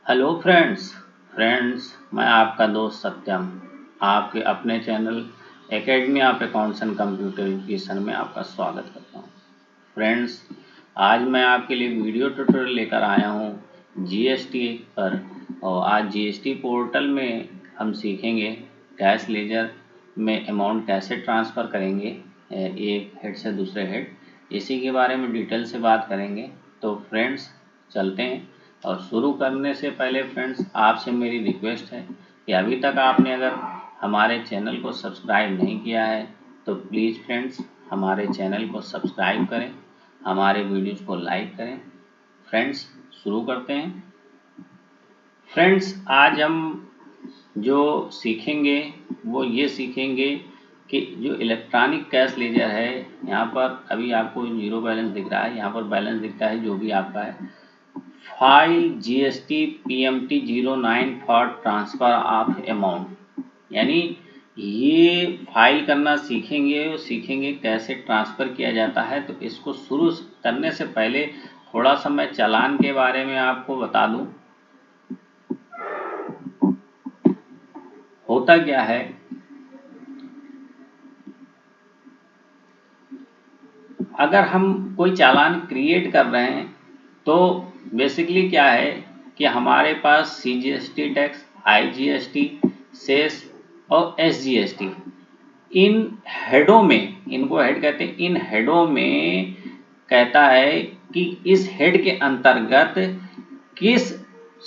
Hello friends मैं आपका दोस्त सत्यम आपके अपने channel academy of accounts and computer education में आपका स्वागत करता हूं। फ्रेंड्स, आज मैं आपके लिए वीडियो ट्यूटोरियल लेकर आया हूं जीएसटी पर। और आज जीएसटी पोर्टल में हम सीखेंगे कैश लेजर में अमाउंट कैसे ट्रांसफ़र करेंगे एक हेड से दूसरे हेड, इसी के बारे में डिटेल से बात करेंगे। तो फ्रेंड्स चलते हैं। और शुरू करने से पहले फ्रेंड्स आपसे मेरी रिक्वेस्ट है कि अभी तक आपने अगर हमारे चैनल को सब्सक्राइब नहीं किया है तो प्लीज़ फ्रेंड्स हमारे चैनल को सब्सक्राइब करें, हमारे वीडियोज़ को लाइक करें। फ्रेंड्स शुरू करते हैं। फ्रेंड्स आज हम जो सीखेंगे वो ये सीखेंगे कि जो इलेक्ट्रॉनिक कैश लेजर है, यहाँ पर अभी आपको जीरो बैलेंस दिख रहा है, यहाँ पर बैलेंस दिखता है जो भी आपका है। File GST PMT 09 for transfer of amount, यानी ये फाइल करना सीखेंगे कैसे ट्रांसफ़र किया जाता है। तो इसको शुरू करने से पहले थोड़ा सा मैं चालान के बारे में आपको बता दूं। होता क्या है, अगर हम कोई चालान क्रिएट कर रहे हैं तो बेसिकली क्या है कि हमारे पास CGST टैक्स, IGST, सेस और SGST, इन हेडों में, इनको हेड कहते हैं, इन हेडों में कहता है कि इस हेड के अंतर्गत किस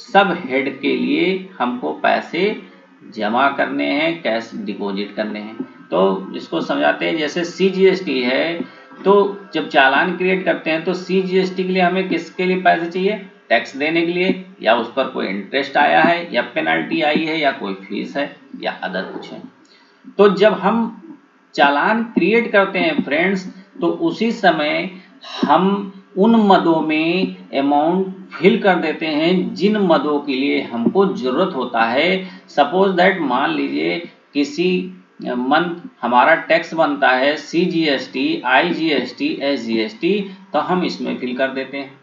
सब हेड के लिए हमको पैसे जमा करने हैं, कैश डिपॉजिट करने हैं। तो इसको समझाते हैं। जैसे CGST है तो जब चालान क्रिएट करते हैं तो CGST के लिए हमें किसके लिए पैसे चाहिए? टैक्स देने के लिए, या उस पर कोई इंटरेस्ट आया है, या पेनल्टी आई है, या कोई फीस है, या अदर कुछ है। तो जब हम चालान क्रिएट करते हैं फ्रेंड्स, तो उसी समय हम उन मदों में अमाउंट फिल कर देते हैं जिन मदों के लिए हमको ज़रूरत होता है। सपोज दैट मान लीजिए किसी मंथ हमारा टैक्स बनता है CGST, IGST, SGST, तो हम इसमें फिल कर देते हैं।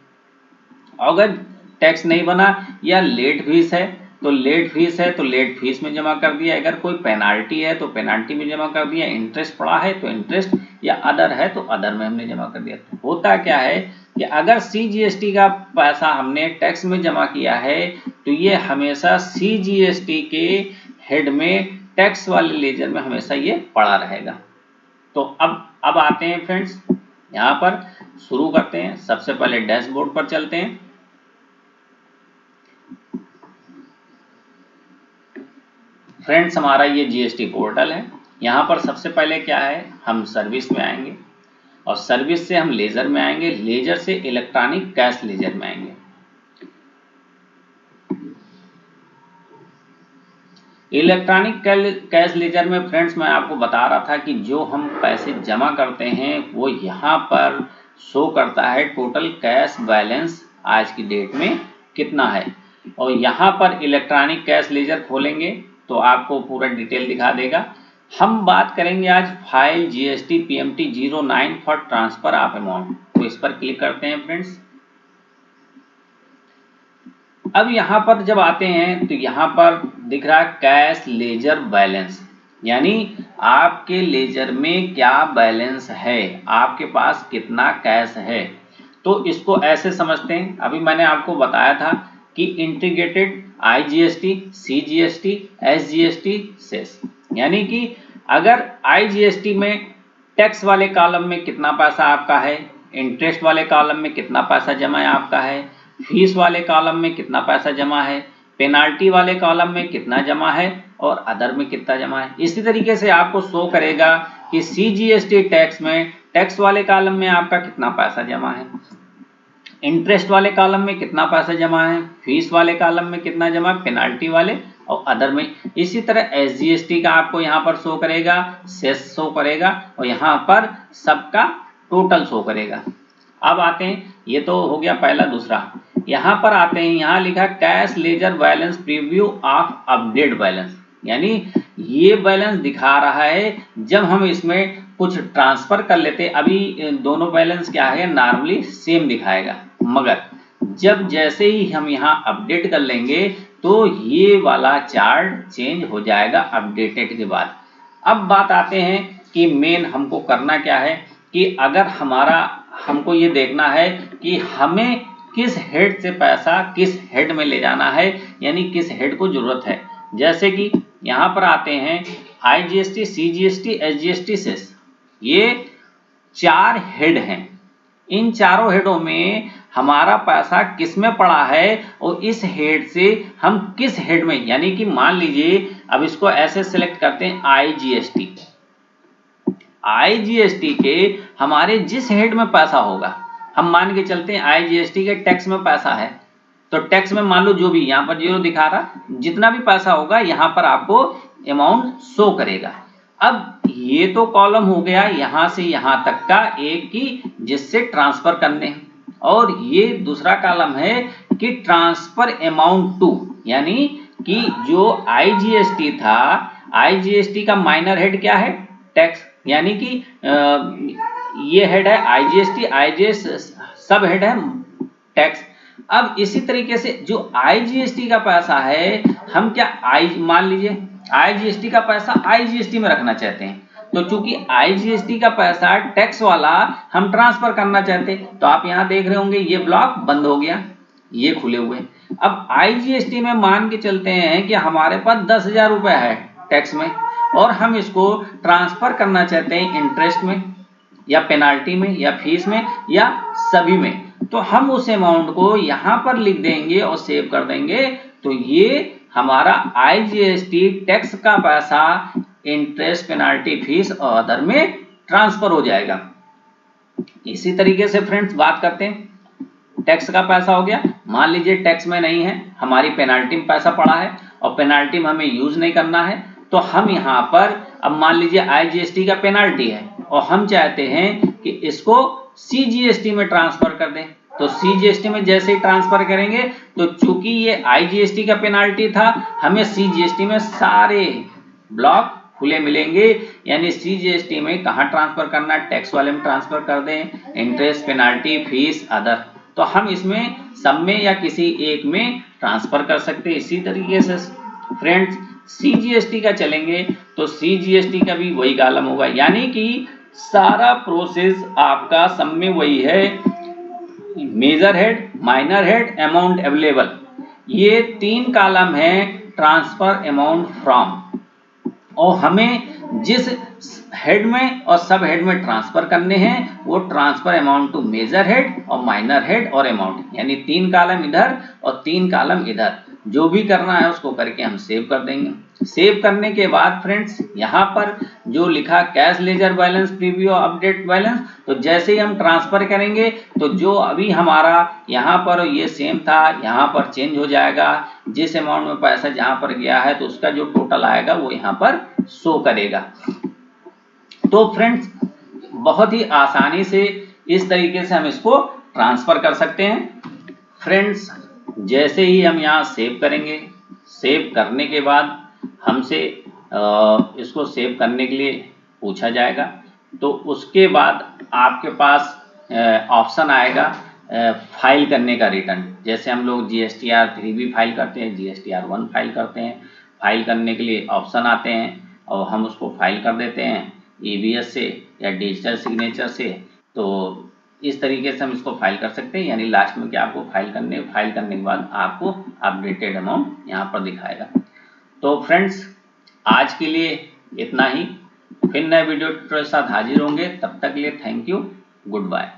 अगर टैक्स नहीं बना या लेट फीस है तो लेट फीस में जमा कर दिया, अगर कोई पेनाल्टी है तो पेनाल्टी में जमा कर दिया, इंटरेस्ट पड़ा है तो इंटरेस्ट, या अदर है तो अदर में हमने जमा कर दिया। तो होता क्या है कि अगर CGST का पैसा हमने टैक्स में जमा किया है तो ये हमेशा CGST के हेड में, टैक्स वाले लेजर में हमेशा ये पड़ा रहेगा। तो अब आते हैं फ्रेंड्स, यहाँ पर शुरू करते हैं। सबसे पहले डैशबोर्ड पर चलते हैं। फ्रेंड्स हमारा ये GST पोर्टल है। यहाँ पर सबसे पहले क्या है, हम सर्विस में आएंगे और सर्विस से हम लेजर में आएंगे, लेजर से इलेक्ट्रॉनिक कैश लेजर में आएंगे। इलेक्ट्रॉनिक कैश लेजर में फ्रेंड्स मैं आपको बता रहा था कि जो हम पैसे जमा करते हैं वो यहाँ पर शो करता है टोटल कैश बैलेंस आज की डेट में कितना है। और यहाँ पर इलेक्ट्रॉनिक कैश लेजर खोलेंगे तो आपको पूरा डिटेल दिखा देगा। हम बात करेंगे आज file GST PMT 09 for transfer of amount, तो इस पर क्लिक करते हैं फ्रेंड्स। अब यहाँ पर जब आते हैं तो यहाँ पर दिख रहा है कैश लेजर बैलेंस, यानी आपके लेजर में क्या बैलेंस है, आपके पास कितना कैश है। तो इसको ऐसे समझते हैं, अभी मैंने आपको बताया था कि integrated IGST, CGST, SGST, cess, यानी कि अगर IGST में टैक्स वाले कॉलम में कितना पैसा आपका है, इंटरेस्ट वाले कॉलम में कितना पैसा जमा है आपका है, फीस वाले कॉलम में कितना पैसा जमा है, पेनाल्टी वाले कॉलम में कितना जमा है, और अदर में कितना जमा है। इसी तरीके से आपको शो करेगा कि CGST टैक्स में टैक्स वाले कॉलम में आपका कितना पैसा जमा है, इंटरेस्ट वाले कॉलम में कितना पैसा जमा है, फीस वाले कॉलम में कितना जमा, पेनाल्टी वाले और अदर में। इसी तरह SGST का आपको यहाँ पर शो करेगा, सेस शो करेगा, और यहाँ पर सबका टोटल शो करेगा। अब आते हैं, ये तो हो गया पहला। दूसरा यहाँ पर आते हैं, यहाँ लिखा cash ledger balance preview of update balance, यानी ये बैलेंस दिखा रहा है जब हम इसमें कुछ ट्रांसफर कर लेते। अभी दोनों बैलेंस क्या है, नॉर्मली सेम दिखाएगा, मगर जब जैसे ही हम यहाँ अपडेट कर लेंगे तो ये वाला चार्ट चेंज हो जाएगा अपडेटेड के बाद। अब बात आते हैं कि मेन हमको करना क्या है कि अगर हमको ये देखना है कि हमें किस हेड से पैसा किस हेड में ले जाना है, यानी किस हेड को जरूरत है। जैसे कि यहाँ पर आते हैं IGST, CGST, SGST, सेस, ये 4 हेड हैं। इन चारों हेडों में हमारा पैसा किस में पड़ा है और इस हेड से हम किस हेड में, यानी कि मान लीजिए अब इसको ऐसे सिलेक्ट करते हैं IGST के हमारे जिस हेड में पैसा होगा, हम मान के चलते हैं IGST के टैक्स में पैसा है, तो टैक्स में मान लो जो भी यहाँ पर 0 दिखा रहा, जितना भी पैसा होगा यहाँ पर आपको अमाउंट शो करेगा। अब ये तो कॉलम हो गया यहाँ से यहाँ तक का एक की जिससे ट्रांसफर करने हैं, और ये दूसरा कॉलम है कि ट्रांसफर अमाउंट टू, यानी कि जो IGST था, IGST का माइनर हेड क्या है, टैक्स, यानी कि ये हेड है IGST, IGS सब हेड है टैक्स। अब इसी तरीके से जो IGST का पैसा है, हम क्या मान लीजिए IGST का पैसा IGST में रखना चाहते हैं, तो चूंकि IGST का पैसा टैक्स वाला हम ट्रांसफर करना चाहते हैं, तो आप यहाँ देख रहे होंगे ये ब्लॉक बंद हो गया, ये खुले हुए। अब IGST में मान के चलते हैं कि हमारे पास 10,000 रुपए है टैक्स में, और हम इसको ट्रांसफर करना चाहते हैं इंटरेस्ट में या पेनाल्टी में या फीस में या सभी में, तो हम उस अमाउंट को यहाँ पर लिख देंगे और सेव कर देंगे। तो ये हमारा IGST टैक्स का पैसा इंटरेस्ट, पेनाल्टी, फीस और अदर में ट्रांसफर हो जाएगा। इसी तरीके से फ्रेंड्स बात करते हैं टैक्स का पैसा हो गया, मान लीजिए टैक्स में नहीं है, हमारी पेनाल्टी में पैसा पड़ा है और पेनाल्टी में हमें यूज नहीं करना है, तो हम यहाँ पर अब मान लीजिए IGST का पेनाल्टी है और हम चाहते हैं कि इसको CGST में ट्रांसफर कर दें, तो CGST में जैसे ही ट्रांसफर करेंगे तो चूंकि ये IGST का पेनाल्टी था, हमें CGST में सारे ब्लॉक खुले मिलेंगे, यानी CGST में कहाँ ट्रांसफर करना, टैक्स वाले में ट्रांसफर कर दें, इंटरेस्ट, पेनाल्टी, फीस, अदर, तो हम इसमें सब में या किसी एक में ट्रांसफर कर सकते हैं। इसी तरीके से फ्रेंड्स CGST का चलेंगे तो CGST का भी वही कॉलम होगा, यानी कि सारा प्रोसेस आपका सब में वही है, major head, minor head, amount available, ये 3 कॉलम है ट्रांसफर अमाउंट फ्रॉम, और हमें जिस हेड में और सब हेड में ट्रांसफर करने हैं वो transfer amount to major head और माइनर हेड और अमाउंट, यानी 3 कॉलम इधर और 3 कॉलम इधर, जो भी करना है उसको करके हम सेव कर देंगे। सेव करने के बाद फ्रेंड्स यहाँ पर जो लिखा cash ledger balance, preview, update balance, तो जैसे ही हम ट्रांसफर करेंगे तो जो अभी हमारा यहाँ पर ये सेम था यहाँ पर चेंज हो जाएगा, जिस अमाउंट में पैसा जहाँ पर गया है तो उसका जो टोटल आएगा वो यहाँ पर शो करेगा। तो फ्रेंड्स बहुत ही आसानी से इस तरीके से हम इसको ट्रांसफर कर सकते हैं। फ्रेंड्स जैसे ही हम यहाँ सेव करेंगे, सेव करने के बाद हमसे इसको सेव करने के लिए पूछा जाएगा, तो उसके बाद आपके पास ऑप्शन आएगा फाइल करने का रिटर्न, जैसे हम लोग GSTR 3 भी फाइल करते हैं, GSTR 1 फाइल करते हैं, फाइल करने के लिए ऑप्शन आते हैं और हम उसको फाइल कर देते हैं EBS से या डिजिटल सिग्नेचर से। तो इस तरीके से हम इसको फाइल कर सकते हैं, यानी लास्ट में क्या आपको फाइल करने के बाद आपको अपडेटेड अमाउंट यहाँ पर दिखाएगा। तो फ्रेंड्स आज के लिए इतना ही, फिर नए वीडियो के साथ हाजिर होंगे, तब तक के लिए थैंक यू, गुड बाय।